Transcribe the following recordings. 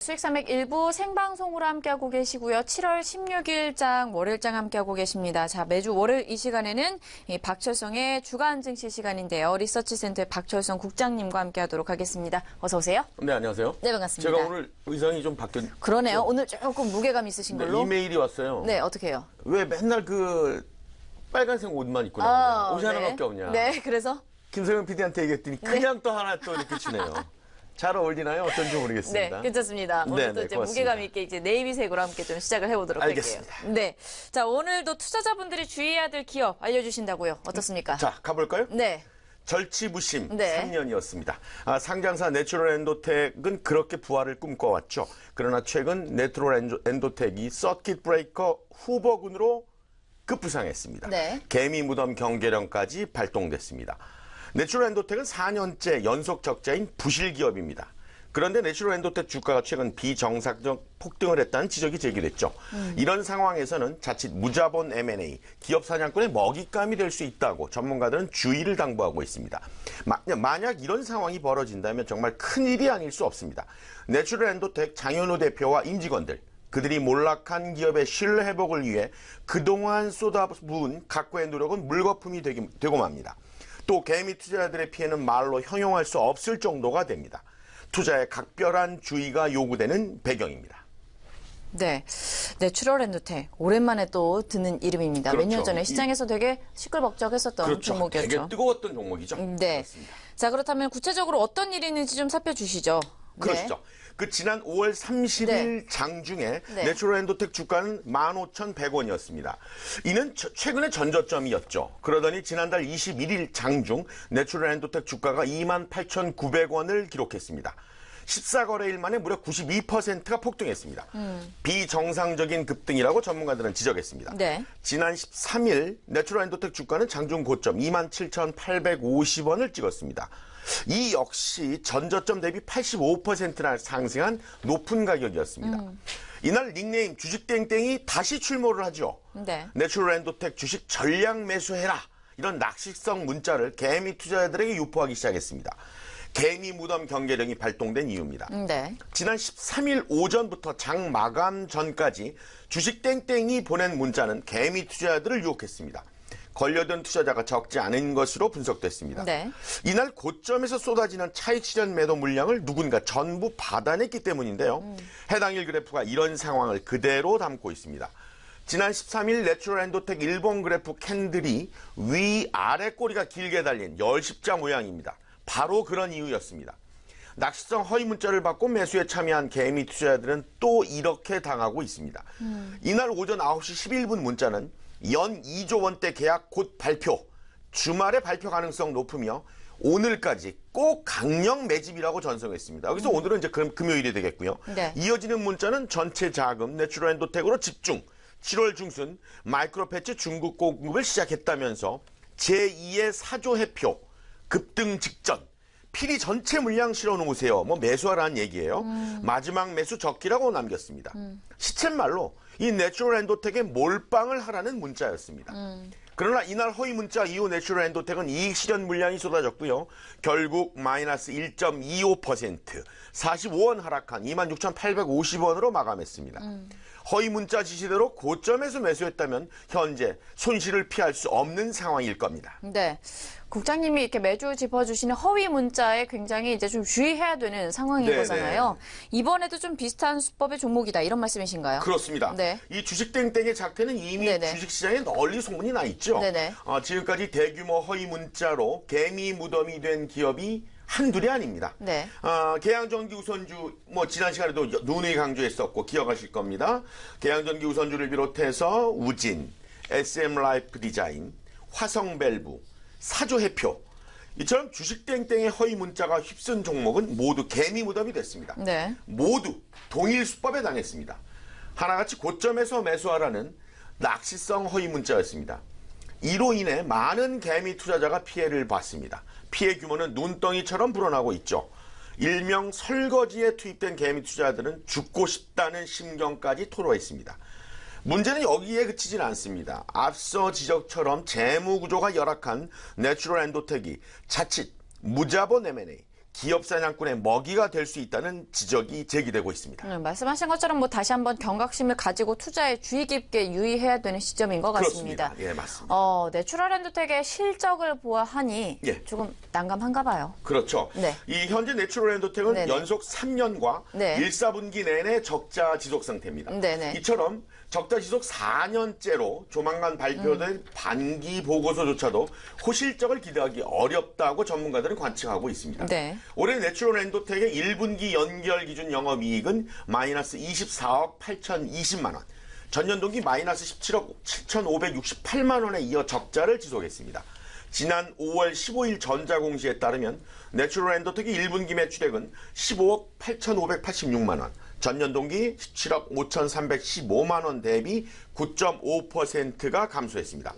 수익산맥 일부 생방송으로 함께하고 계시고요. 7월 16일장 월요일장 함께하고 계십니다. 자, 매주 월요일 이 시간에는 박철성의 주간 증시 시간인데요. 리서치센터의 박철성 국장님과 함께하도록 하겠습니다. 어서 오세요. 네, 안녕하세요. 네, 반갑습니다. 제가 오늘 의상이 좀 바뀌었... 그러네요. 오늘 조금 무게감 있으신 걸로. 네, 이메일이 왔어요. 네, 어떻게 해요? 왜 맨날 그 빨간색 옷만 입고 나오냐. 옷이 하나밖에 없냐. 네, 그래서? 김성현 PD한테 얘기했더니 그냥 또 하나 또 이렇게 주네요. 잘 어울리나요? 어떤지 모르겠습니다. 네, 괜찮습니다. 오늘도 이제 무게감 있게 이제 네이비색으로 함께 좀 시작을 해보도록 알겠습니다. 할게요. 네, 자 오늘도 투자자분들이 주의해야 될 기업 알려주신다고요. 어떻습니까? 자, 가볼까요? 네. 절치부심 네. 3년이었습니다. 상장사 내추럴 엔도텍은 그렇게 부활을 꿈꿔왔죠. 그러나 최근 내추럴 엔도텍이 서킷 브레이커 후보군으로 급부상했습니다. 네. 개미 무덤 경계령까지 발동됐습니다. 내추럴 엔도텍은 4년째 연속 적자인 부실 기업입니다. 그런데 내추럴 엔도텍 주가가 최근 비정상적 폭등을 했다는 지적이 제기됐죠. 이런 상황에서는 자칫 무자본 M&A, 기업 사냥꾼의 먹잇감이 될 수 있다고 전문가들은 주의를 당부하고 있습니다. 만약 이런 상황이 벌어진다면 정말 큰일이 아닐 수 없습니다. 내추럴 엔도텍 장현우 대표와 임직원들, 그들이 몰락한 기업의 신뢰 회복을 위해 그동안 쏟아부은 각고의 노력은 물거품이 되고 맙니다. 또 개미 투자자들의 피해는 말로 형용할 수 없을 정도가 됩니다. 투자에 각별한 주의가 요구되는 배경입니다. 네, 내추럴 엔도텍 오랜만에 또 듣는 이름입니다. 그렇죠. 몇 년 전에 시장에서 되게 시끌벅적했었던 그렇죠. 종목이었죠. 되게 뜨거웠던 종목이죠. 네. 그렇습니다. 자, 그렇다면 구체적으로 어떤 일이 있는지 좀 살펴주시죠. 그렇죠. 네. 그 지난 5월 30일 네. 장중에 네. 내추럴 엔도텍 주가는 15,100원이었습니다. 이는 최근의 전저점이었죠. 그러더니 지난달 21일 장중 내추럴 엔도텍 주가가 28,900원을 기록했습니다. 14거래일 만에 무려 92%가 폭등했습니다. 비정상적인 급등이라고 전문가들은 지적했습니다. 네. 지난 13일 내추럴 엔도텍 주가는 장중 고점 27,850원을 찍었습니다. 이 역시 전저점 대비 85%나 상승한 높은 가격이었습니다. 이날 닉네임 주식땡땡이 다시 출몰을 하죠. 네. 내추럴 엔도텍 주식 전량 매수해라. 이런 낚시성 문자를 개미 투자자들에게 유포하기 시작했습니다. 개미 무덤 경계령이 발동된 이유입니다. 네. 지난 13일 오전부터 장 마감 전까지 주식땡땡이 보낸 문자는 개미 투자자들을 유혹했습니다. 걸려든 투자자가 적지 않은 것으로 분석됐습니다. 네. 이날 고점에서 쏟아지는 차익 실현 매도 물량을 누군가 전부 받아냈기 때문인데요. 해당일 그래프가 이런 상황을 그대로 담고 있습니다. 지난 13일 내추럴 엔도텍 일본 그래프 캔들이 위아래 꼬리가 길게 달린 열십자 모양입니다. 바로 그런 이유였습니다. 낚시성 허위 문자를 받고 매수에 참여한 개미 투자자들은 또 이렇게 당하고 있습니다. 이날 오전 9시 11분 문자는 연 2조 원대 계약 곧 발표, 주말에 발표 가능성 높으며 오늘까지 꼭 강력 매집이라고 전송했습니다. 여기서 오늘은 이제 금요일이 되겠고요. 네. 이어지는 문자는 전체 자금 내추럴 엔도텍으로 집중, 7월 중순 마이크로 패치 중국 공급을 시작했다면서 제2의 사조 해표, 급등 직전, 필히 전체 물량 실어놓으세요. 뭐 매수하라는 얘기예요. 마지막 매수 적기라고 남겼습니다. 시쳇말로 이 내추럴 엔도텍에 몰빵을 하라는 문자였습니다. 그러나 이날 허위 문자 이후 내추럴 엔도텍은 이익 실현 물량이 쏟아졌고요. 결국 마이너스 1.25%, 45원 하락한 26,850원으로 마감했습니다. 허위 문자 지시대로 고점에서 매수했다면 현재 손실을 피할 수 없는 상황일 겁니다. 네. 국장님이 이렇게 매주 짚어주시는 허위 문자에 굉장히 이제 좀 주의해야 되는 상황인 네네. 거잖아요. 이번에도 좀 비슷한 수법의 종목이다 이런 말씀이신가요? 그렇습니다. 네. 이 주식땡땡의 작태는 이미 네네. 주식시장에 널리 소문이 나 있죠. 네네. 지금까지 대규모 허위 문자로 개미 무덤이 된 기업이 한둘이 아닙니다. 네. 계양전기 우선주 지난 시간에도 누누이 강조했었고 기억하실 겁니다. 계양전기 우선주를 비롯해서 우진, SM라이프 디자인, 화성밸브, 사조해표 이처럼 주식땡땡의 허위 문자가 휩쓴 종목은 모두 개미 무덤이 됐습니다. 네. 모두 동일 수법에 당했습니다. 하나같이 고점에서 매수하라는 낚시성 허위 문자였습니다. 이로 인해 많은 개미 투자자가 피해를 봤습니다. 피해 규모는 눈덩이처럼 불어나고 있죠. 일명 설거지에 투입된 개미 투자자들은 죽고 싶다는 심경까지 토로했습니다. 문제는 여기에 그치진 않습니다. 앞서 지적처럼 재무 구조가 열악한 내추럴 엔도텍이 자칫 무자본 M&A, 기업 사냥꾼의 먹이가 될 수 있다는 지적이 제기되고 있습니다. 말씀하신 것처럼 뭐 다시 한번 경각심을 가지고 투자에 주의 깊게 유의해야 되는 시점인 것 같습니다. 그렇습니다. 예, 맞습니다. 내추럴랜드텍의 실적을 보아하니 예. 조금 난감한가 봐요. 그렇죠. 네. 이 현재 내추럴랜드텍은 네네. 연속 3년과 네. 1사분기 내내 적자 지속 상태입니다. 네네. 이처럼 적자 지속 4년째로 조만간 발표될 반기 보고서조차도 호실적을 기대하기 어렵다고 전문가들은 관측하고 있습니다. 네. 올해 내추럴랜드텍의 1분기 연결 기준 영업이익은 마이너스 24억 8,020만 원, 전년 동기 마이너스 17억 7,568만 원에 이어 적자를 지속했습니다. 지난 5월 15일 전자공시에 따르면 내추럴랜드텍의 1분기 매출액은 15억 8,586만 원, 전년 동기 17억 5,315만 원 대비 9.5%가 감소했습니다.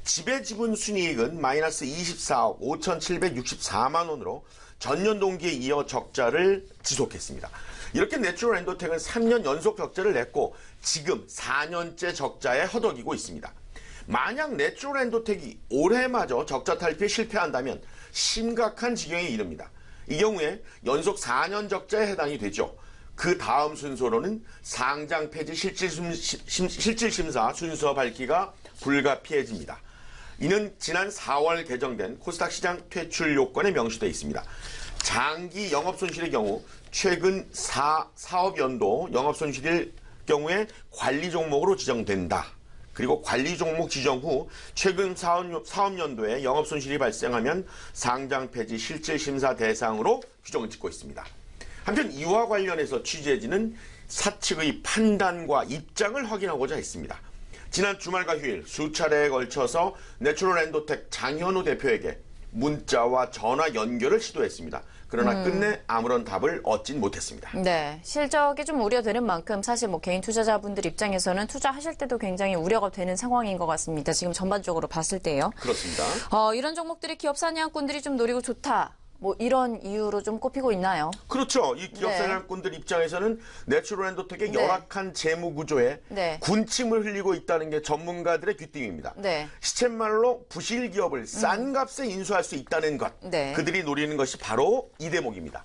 지배지분 순이익은 마이너스 24억 5,764만 원으로 전년 동기에 이어 적자를 지속했습니다. 이렇게 내추럴랜드텍은 3년 연속 적자를 냈고 지금 4년째 적자에 허덕이고 있습니다. 만약 내추럴랜드텍이 올해마저 적자 탈피에 실패한다면 심각한 지경에 이릅니다. 이 경우에 연속 4년 적자에 해당이 되죠. 그 다음 순서로는 상장 폐지 실질심사 순서 밝기가 불가피해집니다. 이는 지난 4월 개정된 코스닥 시장 퇴출 요건에 명시되어 있습니다. 장기 영업손실의 경우 최근 사업연도 영업손실일 경우에 관리 종목으로 지정된다. 그리고 관리 종목 지정 후 최근 사업연도에 영업손실이 발생하면 상장 폐지 실질심사 대상으로 규정을 짓고 있습니다. 한편 이와 관련해서 취재진은 사측의 판단과 입장을 확인하고자 했습니다. 지난 주말과 휴일 수차례에 걸쳐서 내추럴랜드텍 장현우 대표에게 문자와 전화 연결을 시도했습니다. 그러나 끝내 아무런 답을 얻진 못했습니다. 네, 실적이 좀 우려되는 만큼 사실 뭐 개인 투자자분들 입장에서는 투자하실 때도 굉장히 우려가 되는 상황인 것 같습니다. 지금 전반적으로 봤을 때요. 그렇습니다. 이런 종목들이 기업 사냥꾼들이 좀 노리고 좋다. 뭐 이런 이유로 좀 꼽히고 있나요? 그렇죠. 이 기업 네. 사냥꾼들 입장에서는 내추럴랜드텍의 네. 열악한 재무 구조에 네. 군침을 흘리고 있다는 게 전문가들의 귀띔입니다. 네. 시쳇말로 부실 기업을 싼 값에 인수할 수 있다는 것. 네. 그들이 노리는 것이 바로 이 대목입니다.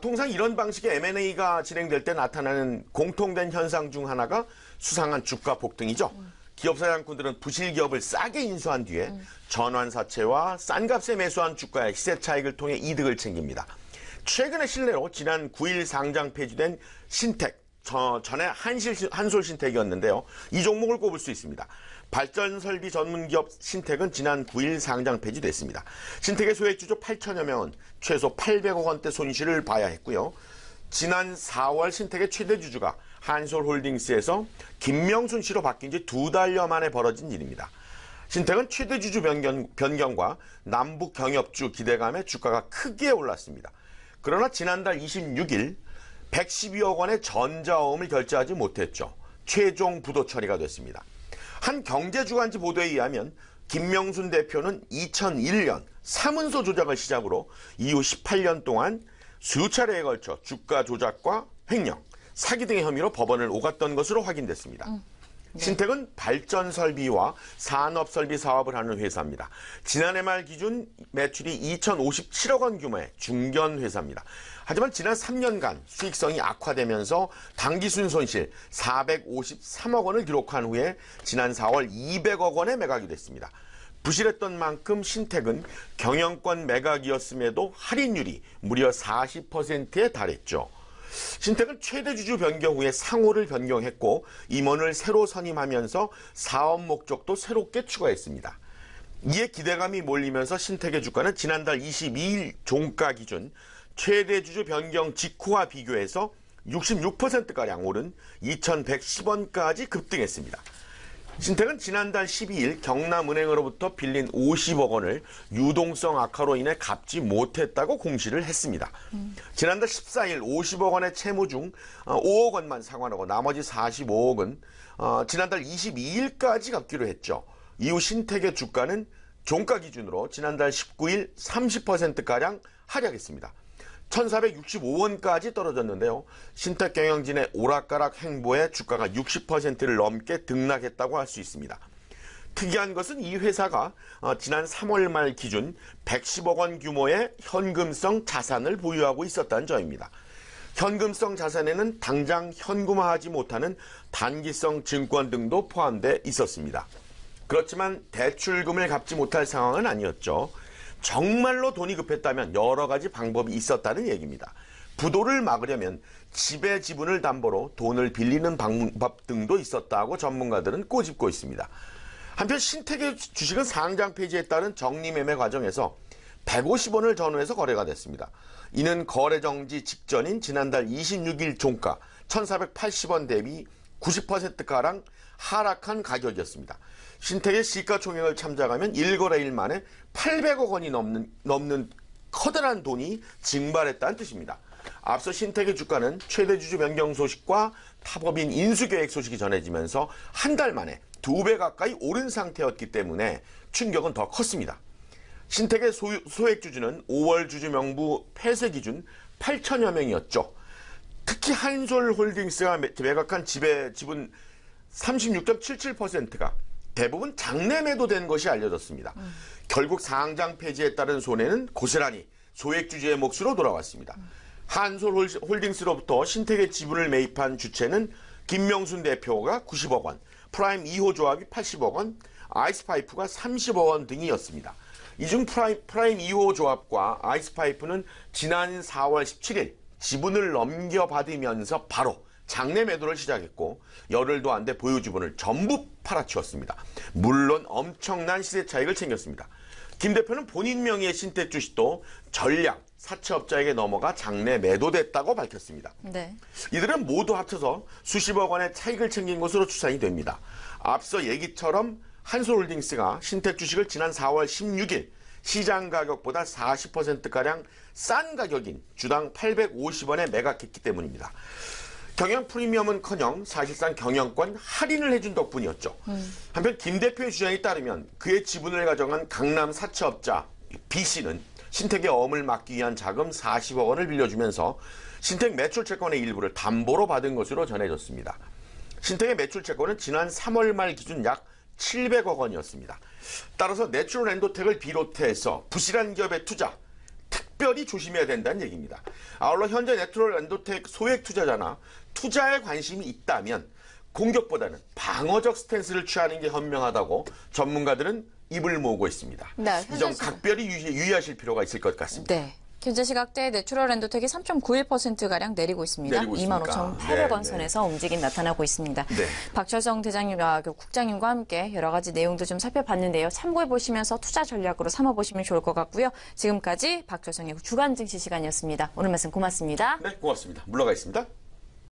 통상 이런 방식의 M&A가 진행될 때 나타나는 공통된 현상 중 하나가 수상한 주가 폭등이죠. 기업 사냥꾼들은 부실 기업을 싸게 인수한 뒤에 전환사채와 싼 값에 매수한 주가의 시세 차익을 통해 이득을 챙깁니다. 최근의 실례로 지난 9일 상장 폐지된 신택, 전에 한솔신택이었는데요. 이 종목을 꼽을 수 있습니다. 발전설비 전문기업 신택은 지난 9일 상장 폐지됐습니다. 신택의 소액주주 8천여 명은 최소 800억 원대 손실을 봐야 했고요. 지난 4월 신택의 최대 주주가 한솔홀딩스에서 김명순 씨로 바뀐 지 2달여 만에 벌어진 일입니다. 신택은 최대 주주 변경과 남북 경협주 기대감에 주가가 크게 올랐습니다. 그러나 지난달 26일 112억 원의 전자어음을 결제하지 못했죠. 최종 부도 처리가 됐습니다. 한 경제주간지 보도에 의하면 김명순 대표는 2001년 사문서 조작을 시작으로 이후 18년 동안 수차례에 걸쳐 주가 조작과 횡령, 사기 등의 혐의로 법원을 오갔던 것으로 확인됐습니다. 네. 신택은 발전설비와 산업설비 사업을 하는 회사입니다. 지난해 말 기준 매출이 2,057억 원 규모의 중견회사입니다. 하지만 지난 3년간 수익성이 악화되면서 당기순 손실 453억 원을 기록한 후에 지난 4월 200억 원에 매각이 됐습니다. 부실했던 만큼 신택은 경영권 매각이었음에도 할인율이 무려 40%에 달했죠. 신택은 최대 주주 변경 후에 상호를 변경했고 임원을 새로 선임하면서 사업 목적도 새롭게 추가했습니다. 이에 기대감이 몰리면서 신택의 주가는 지난달 22일 종가 기준 최대 주주 변경 직후와 비교해서 66%가량 오른 2,110원까지 급등했습니다. 신택은 지난달 12일 경남은행으로부터 빌린 50억 원을 유동성 악화로 인해 갚지 못했다고 공시를 했습니다. 지난달 14일 50억 원의 채무 중 5억 원만 상환하고 나머지 45억은 지난달 22일까지 갚기로 했죠. 이후 신택의 주가는 종가 기준으로 지난달 19일 30%가량 하락했습니다. 1,465원까지 떨어졌는데요. 신택 경영진의 오락가락 행보에 주가가 60%를 넘게 등락했다고 할 수 있습니다. 특이한 것은 이 회사가 지난 3월 말 기준 110억 원 규모의 현금성 자산을 보유하고 있었다는 점입니다. 현금성 자산에는 당장 현금화하지 못하는 단기성 증권 등도 포함돼 있었습니다. 그렇지만 대출금을 갚지 못할 상황은 아니었죠. 정말로 돈이 급했다면 여러 가지 방법이 있었다는 얘기입니다. 부도를 막으려면 지배 지분을 담보로 돈을 빌리는 방법 등도 있었다고 전문가들은 꼬집고 있습니다. 한편 신택의 주식은 상장 폐지에 따른 정리매매 과정에서 150원을 전후해서 거래가 됐습니다. 이는 거래 정지 직전인 지난달 26일 종가 1,480원 대비 90%가량 하락한 가격이었습니다. 신택의 시가총액을 참작하면 1거래일 만에 800억 원이 넘는 커다란 돈이 증발했다는 뜻입니다. 앞서 신택의 주가는 최대 주주 변경 소식과 타법인 인수계획 소식이 전해지면서 한 달 만에 2배 가까이 오른 상태였기 때문에 충격은 더 컸습니다. 신택의 소액 주주는 5월 주주 명부 폐쇄 기준 8천여 명이었죠. 특히 한솔홀딩스가 매각한 지분 36.77%가 대부분 장내 매도된 것이 알려졌습니다. 결국 상장 폐지에 따른 손해는 고스란히 소액 주주의 몫으로 돌아왔습니다. 한솔홀딩스로부터 신택의 지분을 매입한 주체는 김명순 대표가 90억 원, 프라임 2호 조합이 80억 원, 아이스파이프가 30억 원 등이었습니다. 이 중 프라임 2호 조합과 아이스파이프는 지난 4월 17일 지분을 넘겨받으면서 바로 장내 매도를 시작했고 열흘도 안 돼 보유 지분을 전부 팔아치웠습니다. 물론 엄청난 시세 차익을 챙겼습니다. 김 대표는 본인 명의의 신택 주식도 전량 사채업자에게 넘어가 장내 매도됐다고 밝혔습니다. 네. 이들은 모두 합쳐서 수십억 원의 차익을 챙긴 것으로 추산이 됩니다. 앞서 얘기처럼 한솔홀딩스가 신택 주식을 지난 4월 16일 시장 가격보다 40%가량 싼 가격인 주당 850원에 매각했기 때문입니다. 경영 프리미엄은커녕 사실상 경영권 할인을 해준 덕분이었죠. 한편 김 대표의 주장에 따르면 그의 지분을 가져간 강남 사채업자 B씨는 신택의 어음을 막기 위한 자금 40억 원을 빌려주면서 신택 매출채권의 일부를 담보로 받은 것으로 전해졌습니다. 신택의 매출채권은 지난 3월 말 기준 약 700억 원이었습니다. 따라서 내추럴엔도텍을 비롯해서 부실한 기업의 투자, 특별히 조심해야 된다는 얘기입니다. 아울러 현재 내추럴엔도텍 소액 투자자나 투자에 관심이 있다면 공격보다는 방어적 스탠스를 취하는 게 현명하다고 전문가들은 입을 모으고 있습니다. 네, 이 점 각별히 유의하실 필요가 있을 것 같습니다. 네. 현재 시각대 내추럴엔도텍이 3.91%가량 내리고 있습니다. 내리고 있습니까? 25,800원 네, 선에서 움직임 나타나고 있습니다. 네. 박철성 대장님과 국장님과 함께 여러 가지 내용도 좀 살펴봤는데요. 참고해 보시면서 투자 전략으로 삼아보시면 좋을 것 같고요. 지금까지 박철성의 주간 증시 시간이었습니다. 오늘 말씀 고맙습니다. 네, 고맙습니다. 물러가겠습니다.